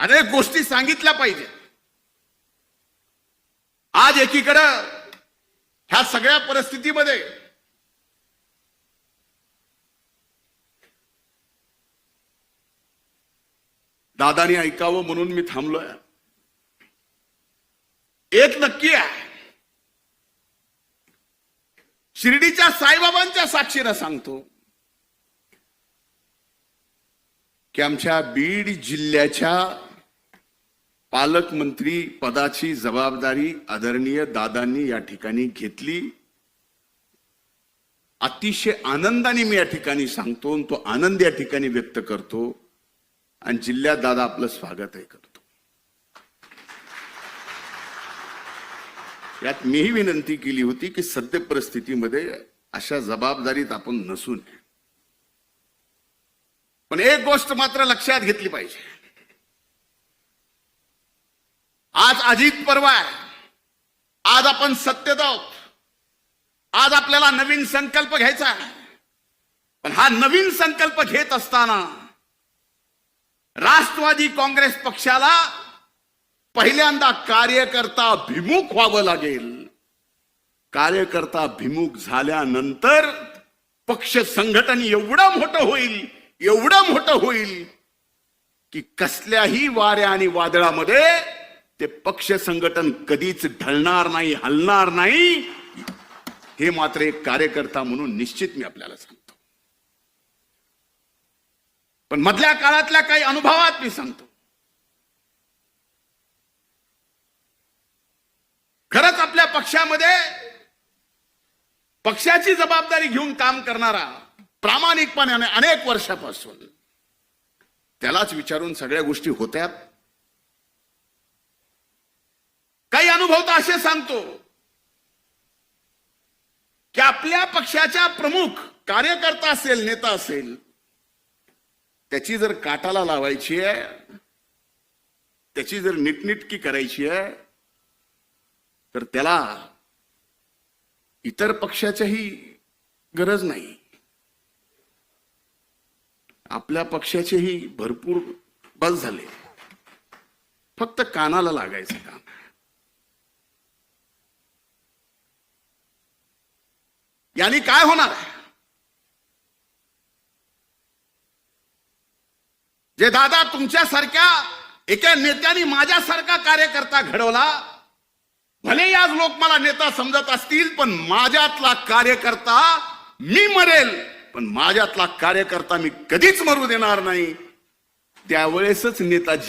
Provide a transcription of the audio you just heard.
अनेक गोष्टी सांगितल्या पाहिजे। आज एकीकडे ह्या सगळ्या परिस्थितीमध्ये दादानी ऐकावं म्हणून मी थांबलोय। एक नक्की आहे, शिर्डीच्या साईबाबांच्या साक्षीने सांगतो की आमच्या बीड जिल्ह्याच्या पालकमंत्री पदाची जबाबदारी आदरणीय दादांनी या ठिकाणी घेतली। अतिशय आनंदाने मी या ठिकाणी सांगतो, तो आनंद या ठिकाणी व्यक्त करतो आणि जिल्ह्यात दादा आपलं स्वागतही करतो। यात मीही विनंती केली होती की सद्य परिस्थितीमध्ये अशा जबाबदारीत आपण नसू नये, पण एक गोष्ट मात्र लक्षात घेतली पाहिजे। आज अजित पर्व आहे, आज आपण सत्तेत आहोत, आज आपल्याला नवीन संकल्प घ्यायचा आहे। पण हा नवीन संकल्प घेत असताना राष्ट्रवादी काँग्रेस पक्षाला पहिल्यांदा कार्यकर्ता भिमुख व्हावं लागेल। कार्यकर्ता भिमुख झाल्यानंतर पक्ष संघटन एवढं मोठं होईल की कसल्याही वाऱ्या आणि वादळामध्ये ते पक्ष संघटन कधीच ढळणार नाही, हलणार नाही। हे मात्र एक कार्यकर्ता म्हणून निश्चित मी आपल्याला सांगतो। पण मधल्या काळातल्या काही अनुभवात मी सांगतो, खरंच आपल्या पक्षामध्ये पक्षाची जबाबदारी घेऊन काम करणारा प्रामाणिकपणे अनेक वर्षापासून त्यालाच विचारून सगळ्या गोष्टी होत्यात। काही अनुभव तर असे सांगतो की आपल्या पक्षाच्या प्रमुख कार्यकर्ता असेल, नेता असेल, त्याची जर काटाला लावायची आहे, त्याची जर नीटनेटकी करायची आहे, तर त्याला इतर पक्षाच्याही गरज नाही, आपल्या पक्षाचेही भरपूर बस झाले, फक्त कानाला लागायचं काम। यानी काय होणार आहे? जे दादा तुमच्यासारख्या एका नेत्याने माझ्यासारखा कार्यकर्ता घडवला, भले आज लोक मला नेता समजत असतील, पण माझ्यातला कार्यकर्ता मी मरेल, पण माझ्यातला कार्यकर्ता मी कधीच मरू देणार नाही। त्यावेळेसच नेता जीव